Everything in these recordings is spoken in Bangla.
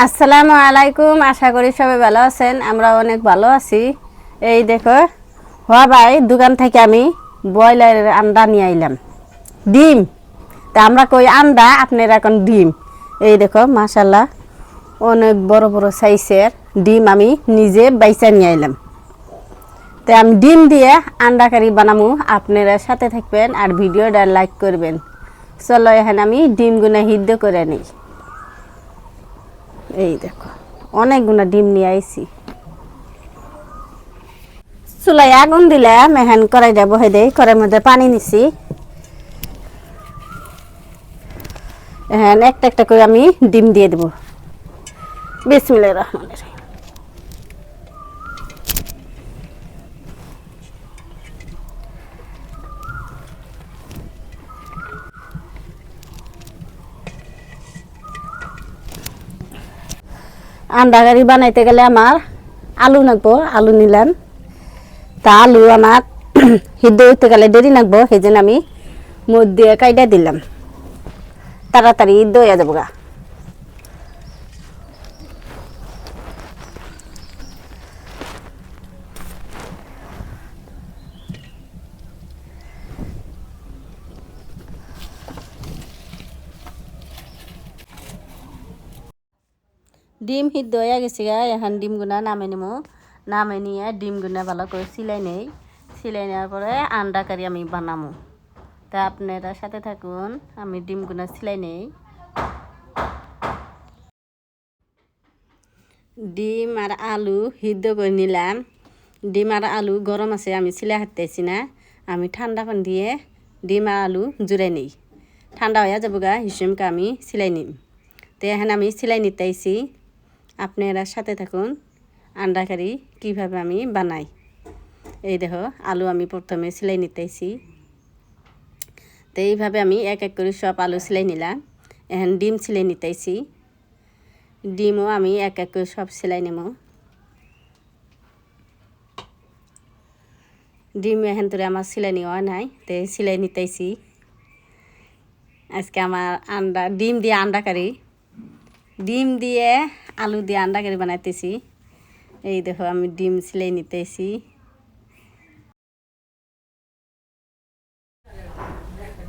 আসসালামু আলাইকুম। আশা করি সবাই ভালো আছেন। আমরা অনেক ভালো আছি। এই দেখো ভাই দোকান থেকে আমি ব্রয়লারের আন্ডা নিয়ে আইলাম, ডিম। তা আমরা কই আন্ডা, আপনারা এখন ডিম। এই দেখো মাশাল্লাহ অনেক বড় বড় সাইজের ডিম আমি নিজে বাইচা নিয়ে আইলাম। তো আমি ডিম দিয়ে আন্ডা কারি বানাবো, আপনারা সাথে থাকবেন আর ভিডিওটা লাইক করবেন। চলো এখন আমি ডিমগুলো সিদ্ধ করে নিই। এই দেখো অনেকগুলো ডিম নিয়ে আইছি। চুলায় আগুন দিলাম, এখন কড়াই দেবো, হয়ে দেয় কড়াইয়ের মধ্যে পানি নিছি। এখন একটা একটা করে আমি ডিম দিয়ে দেবো। বিসমিল্লাহির রহমানির রহিম। আন্ডা কারি বানাইতে গেলে আমার আলু লাগবো, আলু নিলাম। তা আলু আমার সিদ্ধ হইতে গেলে দেরি লাগবো, সেই জন্য আমি মুখ দিয়ে কাইটা দিলাম, তাড়াতাড়ি সিদ্ধ হয়ে যাবো গা। ডিম সিদ্ধ হয়ে গেছে গা, এখন ডিমগুনা নামে নিমো। নামে নিয়ে ডিমগুনা ভালো করে সিলাই নেই। সিলাই নেওয়ার পরে আন্ডা কারি আমি বানামো। তা আপনারা সাথে থাকুন, আমি ডিমগুনা সিলাই নেই। ডিম আর আলু সিদ্ধ করে নিলাম। ডিম আর আলু গরম আছে, আমি সিলাই হাঁটতেছি না। আমি ঠান্ডা পানি দিয়ে ডিম আর আলু জুড়ে নিই। ঠান্ডা হয়ে যাবো গা, হিসেমকে আমি সিলাই নিম। তো এখন আমি সিলাই নিতে আইছি, আপনারা সাথে থাকুন আন্ডা কারি কীভাবে আমি বানাই। এই দেখো আলু আমি প্রথমে সিলাই নিতে আইছি। তো এইভাবে আমি এক এক করে সব আলু সিলাই নিলাম। এখন ডিম সিলাই নিতে আইছি। ডিমও আমি এক এক করে সব সিলাই নেব। ডিম এখন তোরে আমার সিলাই নেওয়া নাই, তো সিলাই নিতে আইছি। আজকে আমার আন্ডা ডিম দিয়ে আন্ডা কারি, ডিম দিয়ে আলু দিয়ে আন্ডা কারি বানাইতেছি। এই দেখো আমি ডিম সিলাই নিতেছি।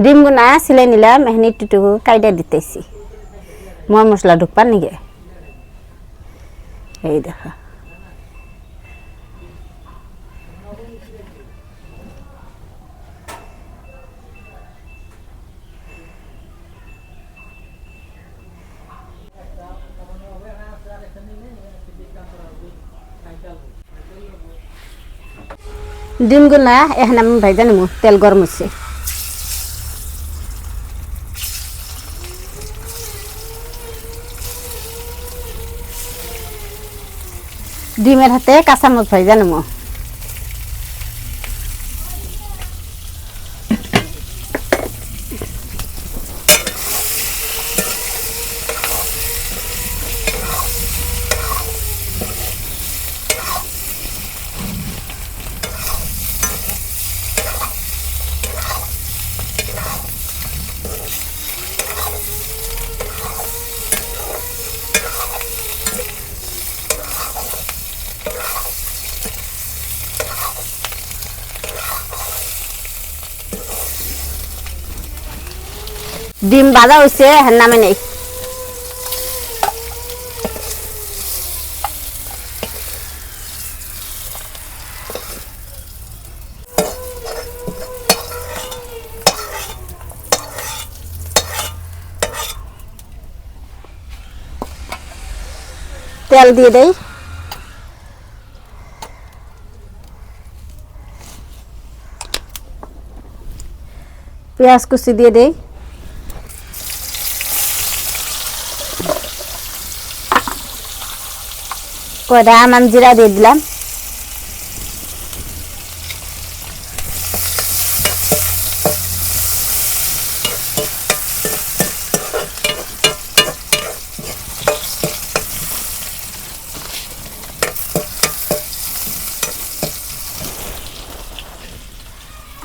ডিমগুনা সিলাই নিলাম, এখন একটু কাইটা দিতেছি। ময় মশলা ঢুকবার নাকি। এই দেখো ডিমগুলা এখন আমি ভাইজা নেব, তেল গরম হচ্ছে। ডিমের হাতে কাঁচামরিচ ভাইজা নেব। ডিম ভাজা হয়েছে, এখন নামে নেই। তেল দিয়ে দেই। পেঁয়াজ কুচি দিয়ে দেই। কয়টা আমান জিরা দিয়ে দিলাম।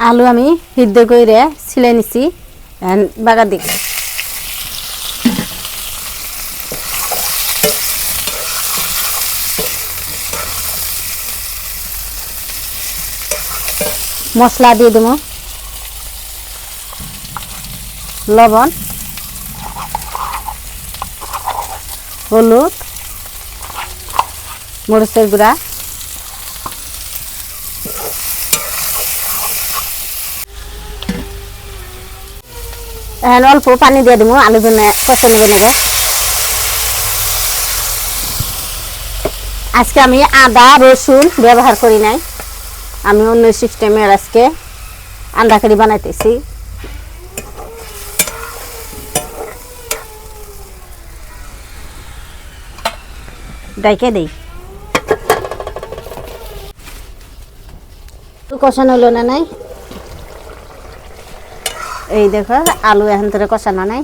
আলু আমি সিদ্ধ করে ছিলে নিছি, বাগা দিই। মশলা দিয়ে দেবো, লবণ, হলুদ, মরিচের গুঁড়া, এখন অল্প পানি দিয়ে দেবো আলু জন্য কষানো বানাবো। আজকে আমি আদা রসুন ব্যবহার করি নাই, আমি অন্য সিস্টেমের আজকে আন্ডা কারি বানাইতেছি। ডাইকে দেই, কষানো হলো না নাই, এই দেখো আলু এখন ধরে কষানো নাই।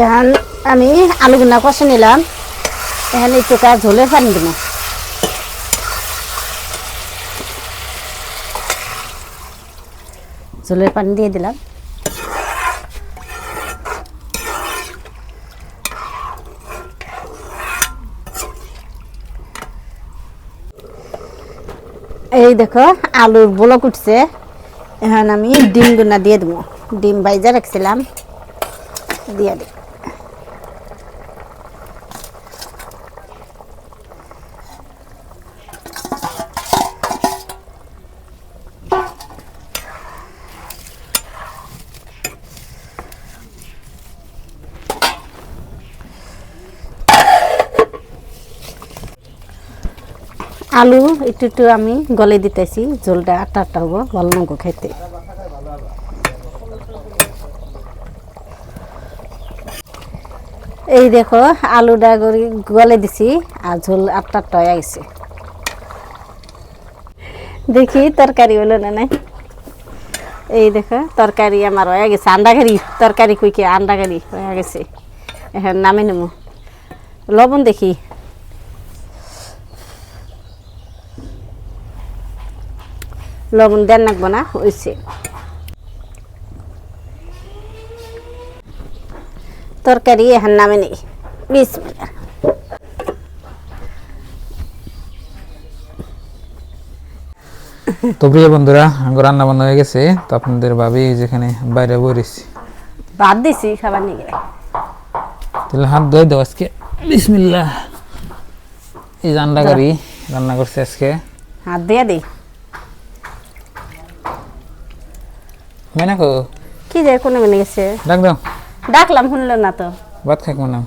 এখন আমি আলুগুলা কষে নিলাম, এখন একটু ঝোলের পানি দেবো। ঝোলের পানি দিয়ে দিলাম। এই দেখো আলুর বলক উঠছে, এখন আমি ডিমগুলা দিয়ে দেবো। ডিম ভাইজা রাখছিলাম, দিয়ে দিই। আলু একটু একটু আমি গলে দিতেছি, ঝোলটা আটটা আটটা হবো, ভালো লাগবো খাইতে। এই দেখো আলুটা গলে দিছি আর ঝোল আটটা আটটা হয়ে গেছে। দেখি তরকারি হলো না নাই। এই দেখো তরকারি আমার হয়ে গেছে, আন্ডা কারি তরকারি কুইকে আন্ডা কারি হয়ে গেছে। এখন নামে নেব, লবণ দেখি। লবণ দেন রাখবো না, হয়েছে। তরকারি এখন নামে নেই। বিসমিল্লাহ। তো প্রিয় বন্ধুরা, আমার রান্না বান্না হয়ে গেছে। তো আপনাদের ভাবি যেখানে বাইরে বসেছি, ভাত দিছি খাবার নিয়ে। তাহলে হাত ধুয়ে দাও আজকে। বিসমিল্লাহ। এই যে আন্ডা কারি রান্না করছে আজকে, হাত দিয়ে দিই। মেনাকো কি যে কোনো মনে গেছে, ডাক দাও। ডাকলাম শুনলো না তো। ভাত খাই মনে।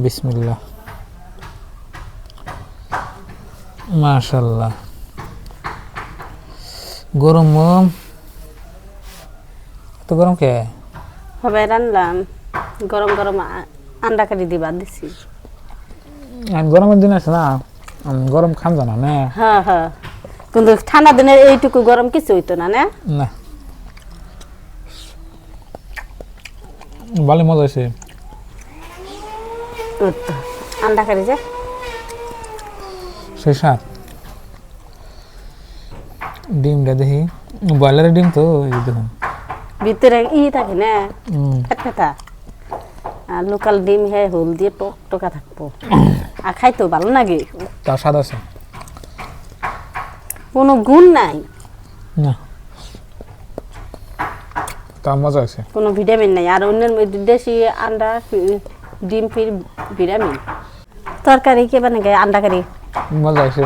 বিসমিল্লাহ। মাশাআল্লাহ। গরম তো গরম কে হবে, রান্নলাম গরম গরম আন্ডা কারি দিয়ে ভাত দিছি। গরমের দিন আছে না, গরম খাম জানা না। হ্যাঁ হ্যাঁ, কিন্তু ঠান্ডা দিনে এইটুকু গরম কিছু হইতো না। না না, ভালো মজা হয়েছে। আন্ডা কারি যে সেই সাত ডিমটা দেখি, ব্রয়লারের ডিম তো দেখুন ভিতরে থাকে না, ফেটা। আর লোকাল ডিম হে হোল দিয়ে টক টকা থাকবো, আর খাইতো ভালো লাগে। তার স্বাদ আছে, কোনো গুণ নাই না তার মজা আছে, কোনো ভিটামিন নাই। আর অন্যের দেশি আন্ডা ডিম ফির ভিটামিন। তরকারি কে বানায় আন্ডা কারি, মজা আছে।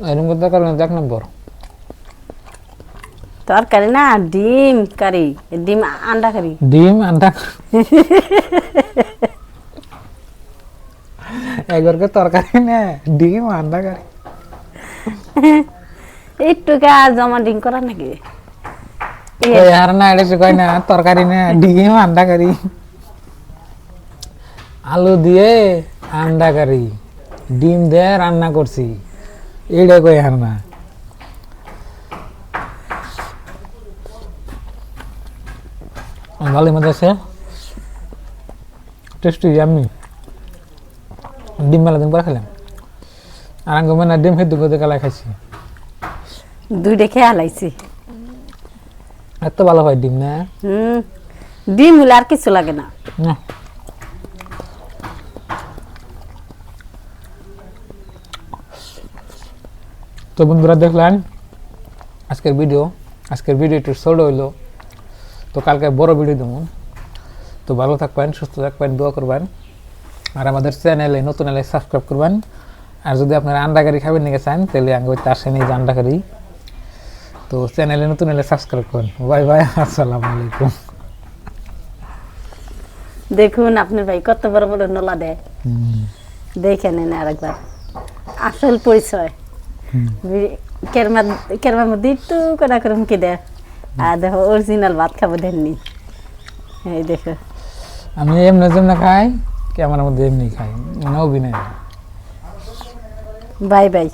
এরকম করতে কারণ এক নম্বর তরকারি না, ডিম কারি, ডিম আন্ডা কারি, ডিম আন্ডা একবারকে তরকারি না, ডিম আন্ডা কারি। একটু জমা ডিম করা নাকি আর না, এটা কয় না তরকারি না, ডিম আন্ডা কারি। আলু দিয়ে আন্ডা কারি, ডিম দিয়ে রান্না করছি, এইটা কই আর না। ভালোই মজা আছে, টেস্টি ইয়াম্মি। ডিম মেলা দিন পরে খেলাম, আর আঙ্গ মানে ডিম হেদ্দু করে কালাই খাইছি, দুইটা খেয়ে হালাইছি। এত ভালো হয় ডিম না? ডিম হলে আর কিছু লাগে না। না। তো বন্ধুরা দেখলেন আজকের ভিডিও একটু ছোট হইলো, তো কালকে বড় ভিডিও দেবো। তো ভালো থাকবেন, সুস্থ থাকবেন, দোয়া করবেন, আর আমাদের চ্যানেলে নতুন এলে সাবস্ক্রাইব করবেন। আর যদি আপনারা আন্ডা কারি খাবেন নিয়ে চান তাহলে আগে ওই তার সাথে আন্ডা কারি। তো চ্যানেলে নতুন এলে সাবস্ক্রাইব করবেন। বাই বাই, আসসালামু আলাইকুম। দেখুন আপনার ভাই কত বড় বড় নলা দেয়, দেখে নেন আরেকবার আসল পরিচয়। কেরমার মধ্যে একটু কড়া করে মুখে দেয়, আর দেখো অরিজিনাল ভাত খাবো দেননি। এই দেখো আমি এমনি যেমন খাই, ক্যামেরার মধ্যে এমনি খাই, মানে অভিনয়। Bye bye.